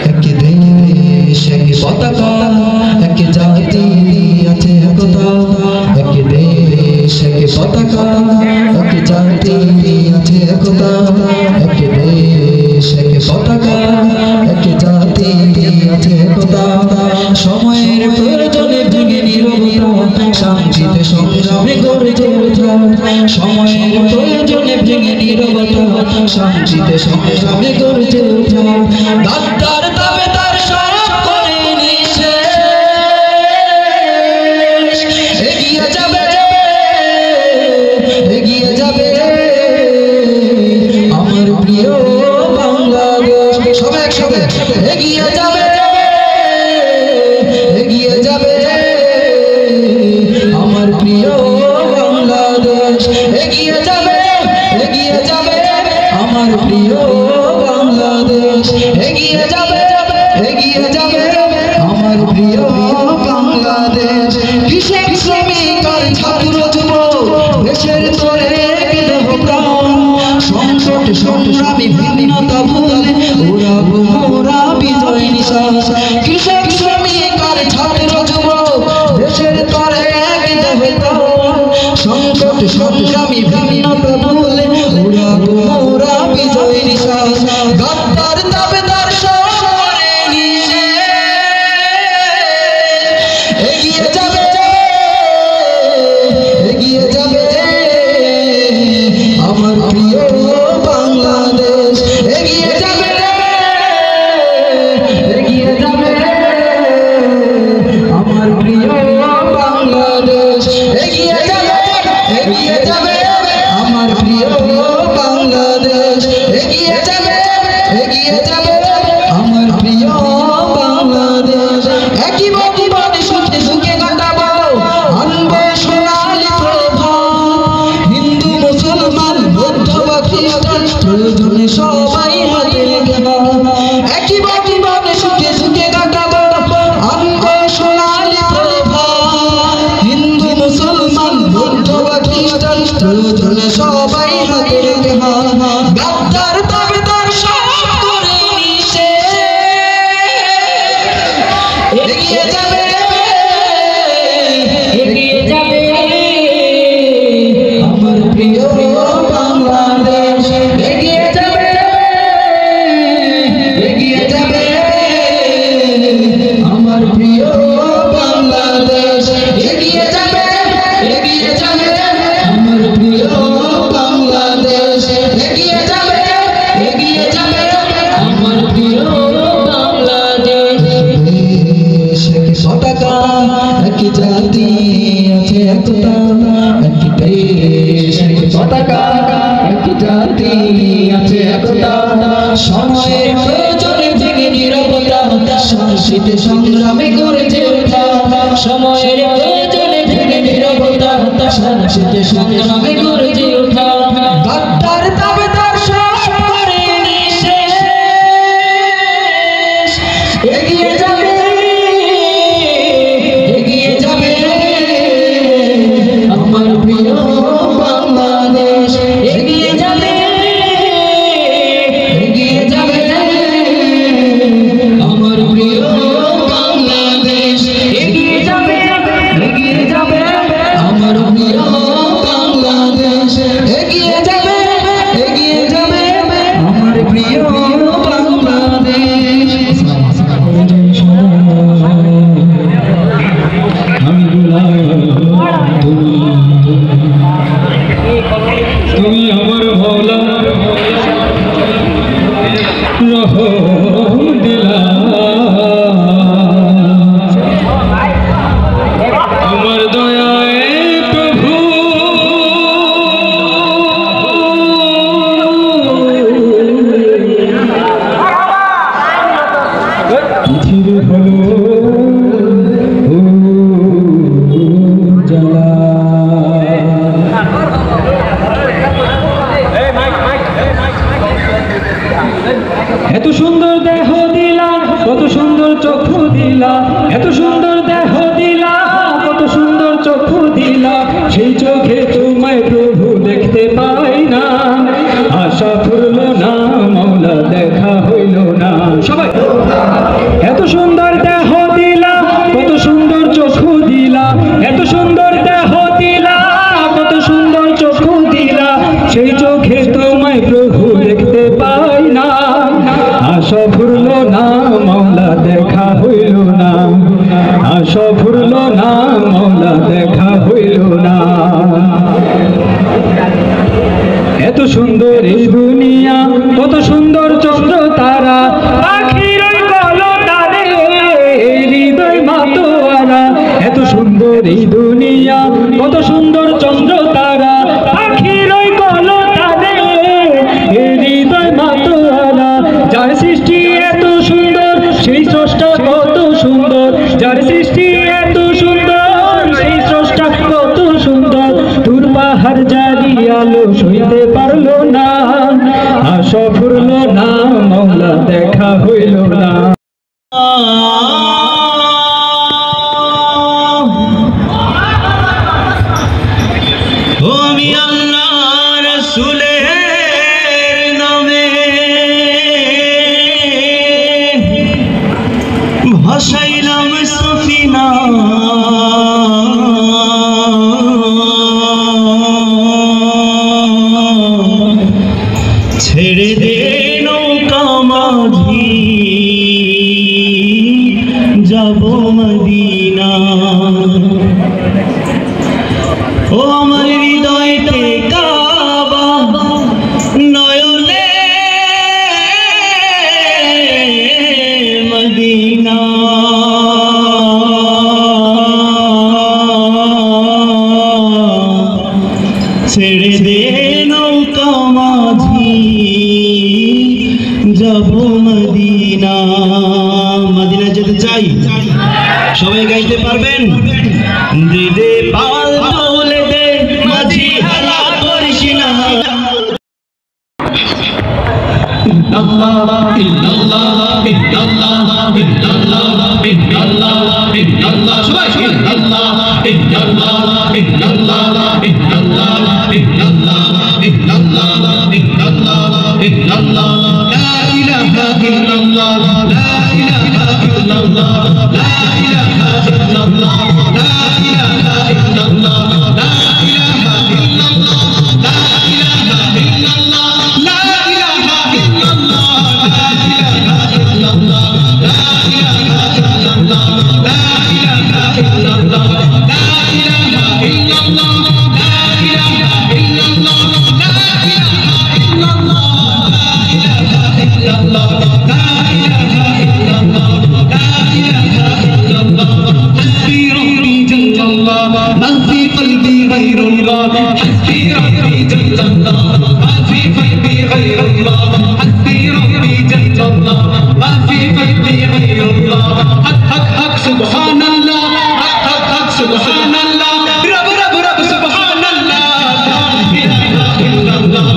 এক দেশ এক পতাকা এক জাতি আছে একতা এক দেশ এক পতাকা এক জাতি আছে একতা এক দেশ এক পতাকা এক জাতি আছে একতা সময়ের প্রয়োজনে ভেঙে নীরবতা শান্তিতে সংগ্রামে গর্জে ওঠা সময়ের প্রয়োজনে ভেঙে নীরবতা শান্তিতে সংগ্রামে গর্জে ওঠা গাদ্দার দাবেদার সব করে নিঃশেষ এগিয়ে যাবে আমার প্রিয় বাংলাদেশ সবাই একসাথে এগিয়ে যাবে আমার প্রিয় বাংলাদেশ এগিয়ে যাবে আমার প্রিয় বাংলাদেশ এগিয়ে যাবে আমার প্রিয় বাংলাদেশ কৃষক শ্রমিক আর ছাত্র যুবক দেশের তোরে দেহ প্রাণ সংকট সংগ্রামী ভিন্নতা ভুলে ওরা বিজয় নিশ্বাস কৃষক শ্রমিক আর ছাত্র যুবক দেশের তোরে দেহ প্রাণ সংকট সংগ্রামী ভিন্নতা ভুলে ওরা বিজয় নিশ্বাস গাদ্দার দাবেদার সব করে নিঃশেষ এগিয়ে যাবে আমার প্রিয় বাংলাদেশ এগিয়ে যাবে আমার প্রিয় বাংলাদেশ এগিয়ে যাবে আমার প্রিয় বাংলাদেশ এগিয়ে যাবে আমার প্রিয় বাংলাদেশ একই বনে সুখে সুখে কাটাবো আনবে সোনালি প্রভা হিন্দু মুসলমান বৌদ্ধ বা খ্রিস্টান প্রয়োজনে সবাই হাতে গেলা একই বনে সুখে সুখে কাটাবো আনবে সোনালি প্রভা হিন্দু মুসলমান বৌদ্ধ বা খ্রিস্টান প্রয়োজনে সবাই হাতে গেলা গাদ্দার দাবেদার সব করে নিঃশেষ এগিয়ে যাবে আমার প্রিয় বাংলাদেশ এগিয়ে যাবে আমার প্রিয় বাংলাদেশ এগিয়ে যাবে আমার প্রিয় বাংলাদেশ এগিয়ে যাবে আমার প্রিয় বাংলাদেশ দেশ এক পতাকা এক জাতি আছে একতা এক দেশ এক পতাকা এক জাতি আছে একতা সময়ের প্রয়োজনে ভেঙে নীরবতা শান্তিতে সংগ্রামে গর্জে ওঠা সময়ের প্রয়োজনে ভেঙে নীরবতা শান্তিতে সংগ্রামে গর্জে ওঠা গাদ্দার দাবেদার সব করে নিঃশেষ এগিয়ে যাবে আমার প্রিয় বাংলাদেশ এগিয়ে যাবে আমার প্রিয় বাংলাদেশ এগিয়ে যাবে আমার প্রিয় বাংলাদেশ এগিয়ে যাবে আমার প্রিয় বাংলাদেশ তুমি আমার ভোলা রহম দিলা আমার দয়ায় প্রভু পৃথিবী হলো জ্বালা এত সুন্দর দেহ দিলা কত সুন্দর চক্ষু দিলা এত সুন্দর দেহ দিলা কত সুন্দর চক্ষু দিলা সেই চোখে তোমায় প্রভু দেখতে পাই না আশা ফুরল না মওলা দেখা হইল না সবাই আশা ফুরল না মাওলা দেখা হইল না, আশা ফুরল না মাওলা দেখা হইল না। এত সুন্দর এই দুনিয়া, কত সুন্দর চন্দ্র তারা, পাখির ওই কলতানে হৃদয় মাতোয়ারা। এত সুন্দর এই দুনিয়া, কত সুন্দর চন্দ্র তারা, পাখির ওই কলতানে হৃদয় মাতোয়ারা। যার সৃষ্টি এত সুন্দর সেই স্রষ্টা কত সুন্দর, যার সৃষ্টি এত সুন্দর সেই স্রষ্টা কত সুন্দর। দূর পাহাড় জারি আলো সইতে পারলো না, আশা ফুরল না মাওলা দেখা হইল না। আমি আল্লাহ রাসূলের নামে ভাসাইলাম সফিনা, ছেড়ে দে নৌকা মাঝি যাব মদিনা। ও আমার হৃদয়তে কাবা নয়নে মদিনা, ছেড়ে দে নৌকা মাঝি যাব মদিনা। মদিনা যেতে চাই, সবাই গাইতে পারবেন? দিদে পাল তোলে দে মাঝি হালা করিস না। ইল্লাল্লাহ ইল্লাল্লাহ ইল্লাল্লাহ ইল্লাল্লাহ ইল্লাল্লাহ ইল্লাল্লাহ, সবাই ইল্লাল্লাহ ইল্লাল্লাহ ইল্লাল্লাহ ইল্লাল্লাহ ইল্লাল্লাহ ইল্লাল্লাহ ইল্লাল্লাহ ইল্লাল্লাহ, লা ইলাহা ইল্লাল্লাহ, লা ইলাহা ইল্লাল্লাহ, লা ইলাহা ইল্লাল্লাহ, লা ইলাহা ইল্লাল্লাহ, লা ইলাহা ইল্লাল্লাহ, লা ইলাহা ইল্লাল্লাহ, লা ইলাহা ইল্লাল্লাহ, লা ইলাহা ইল্লাল্লাহ, লা ইলাহা ইল্লাল্লাহ, লা ইলাহা ইল্লাল্লাহ, লা ইলাহা ইল্লাল্লাহ, লা ইলাহা ইল্লাল্লাহ, লা ইলাহা ইল্লাল্লাহ, লা ইলাহা ইল্লাল্লাহ, লা ইলাহা ইল্লাল্লাহ, লা ইলাহা ইল্লাল্লাহ। حسبي ربي جل الله ما في قلبي غير الله، حسبي ربي جل الله ما في قلبي غير الله، حسبي ربي جل الله ما في قلبي غير الله. حق حق حق سبحان الله، حق حق حق سبحان الله، رب رب رب سبحان الله. لا إله إلا الله،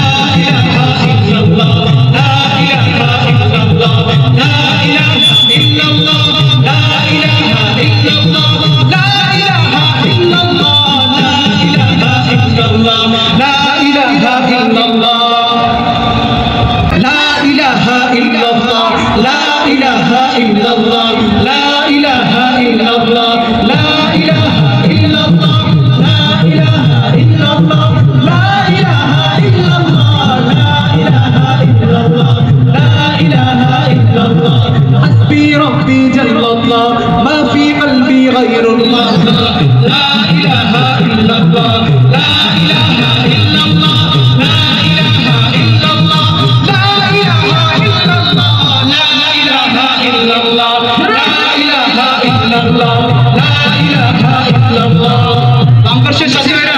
لا إله إلا الله، لا إله إلا الله، لا إله إلا الله، لا إله إلا الله، لا إله إلا الله، لا إله إلا الله، لا إله إلا الله، لا إله إلا الله، لا إله إلا الله، لا إله إلا الله، لا إله إلا الله، لا إله إلا الله، لا إله إلا الله، لا إله إلا الله، لا إله إلا الله. حسبي ربي جل الله ما في قلبي غير الله، لا إله إلا الله، لا إله إلا الله، لا إله إلا الله، لا إله إلا الله، لا إله إلا الله، لا إله إلا الله، لا إله إلا الله. আমার শেষ আছে ভাইরা।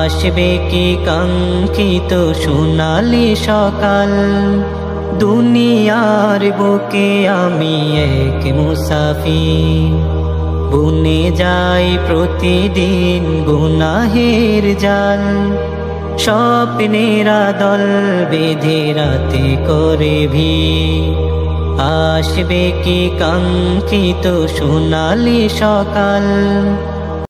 আসবে কি কাঙ্ক্ষিত সোনালি সকাল, দুনিয়ার বুকে আমি এক মুসাফির, বুনে যাই প্রতিদিন গুনাহের জাল, স্বপ্নেরা দল বেঁধে রাতে করে ভিড়। আসবে কি কাঙ্ক্ষিত সোনালি সকাল,